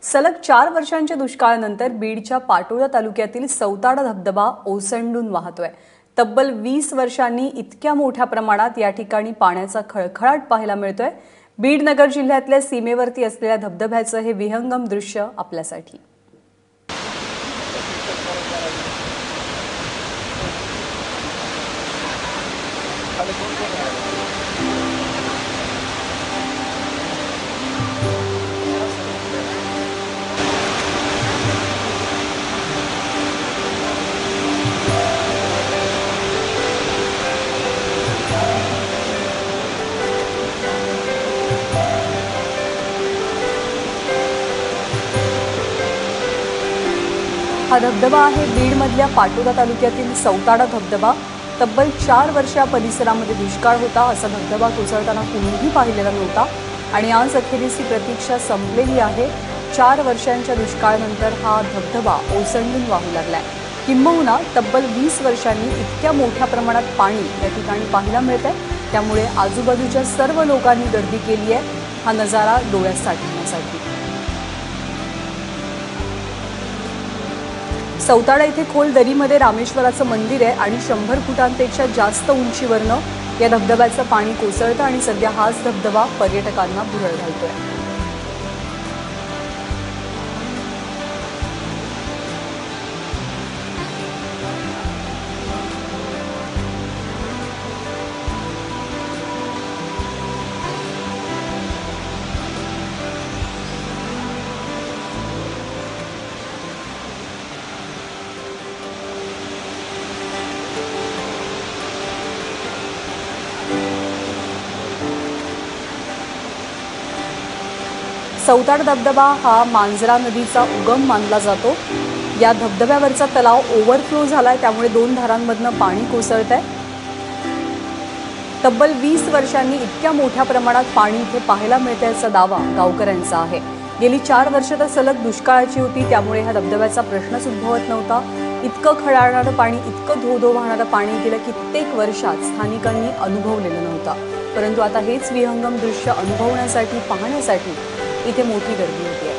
सलग 4 वर्षांच्या दुष्काळानंतर बीडच्या पाटोदा तालुक्यातील सौताडा धबधबा ओसंडून वाहतोय। तब्बल 20 वर्षांनी इतक्या मोठ्या प्रमाणात या ठिकाणी पाण्याचा खळखळाट पाहायला मिळतोय। बीड नगर जिल्ह्यातल्या सीमेवरती असलेल्या धबधब्याचं हे विहंगम दृश्य आपल्यासाठी। हा धबधबा आहे बीडमधल्या पाटोदा तालुक्यातील सौताडा धबधबा। तब्बल 4 वर्षा परिसरामध्ये दुष्काळ होता। असा धबधबा कोसळताना कुणीही पाहिलेला नव्हता आणि आज अखेरीस ही प्रतीक्षा संपलेली आहे। 4 वर्षांच्या दुष्काळानंतर हा धबधबा ओसंडून वाहू लागलाय। किंबहुना तब्बल 20 वर्षांनी इतक्या मोठ्या प्रमाणात पाणी या ठिकाणी पाहायला मिळतंय, त्यामुळे आजूबाजूच्या सर्व लोकांनी गर्दी केली आहे हा नजारा डोळ्यात साठवण्यासाठी। सौताडा इथे खोल दरीमध्ये रामेश्वराचं मंदिर आहे आणि 100 फुटांपेक्षा जास्त उंचीवरनं या धबधब्याचं पाणी कोसळतं आणि सध्या हाच धबधबा पर्यटकांना भुरळ घालतोय। सौताड धबधबा हा मांजरा नदीचा उगम मानला जातो। या धबधब्यावरचा तलाव ओव्हरफ्लो झालाय, त्यामुळे 2 धारांमधनं पाणी कोसळतंय। तब्बल 20 वर्षांनी इतक्या मोठ्या प्रमाणात पाणी इथे पाहायला मिळतंयचा दावा गावकऱ्यांचा आहे। गेली 4 वर्ष तर सलग दुष्काळाची होती, त्यामुळे ह्या धबधब्याचा प्रश्नच उद्भवत नव्हता। इतकं खळाळणारं पाणी, इतकं धो-धो वाहणारं पाणी गेल्या कित्येक वर्षात स्थानिकांनी अनुभवलेलं नव्हतं। परंतु आता हेच विहंगम दृश्य अनुभवण्यासाठी, पाहण्यासाठी इथे मोठी गर्दी होती आहे।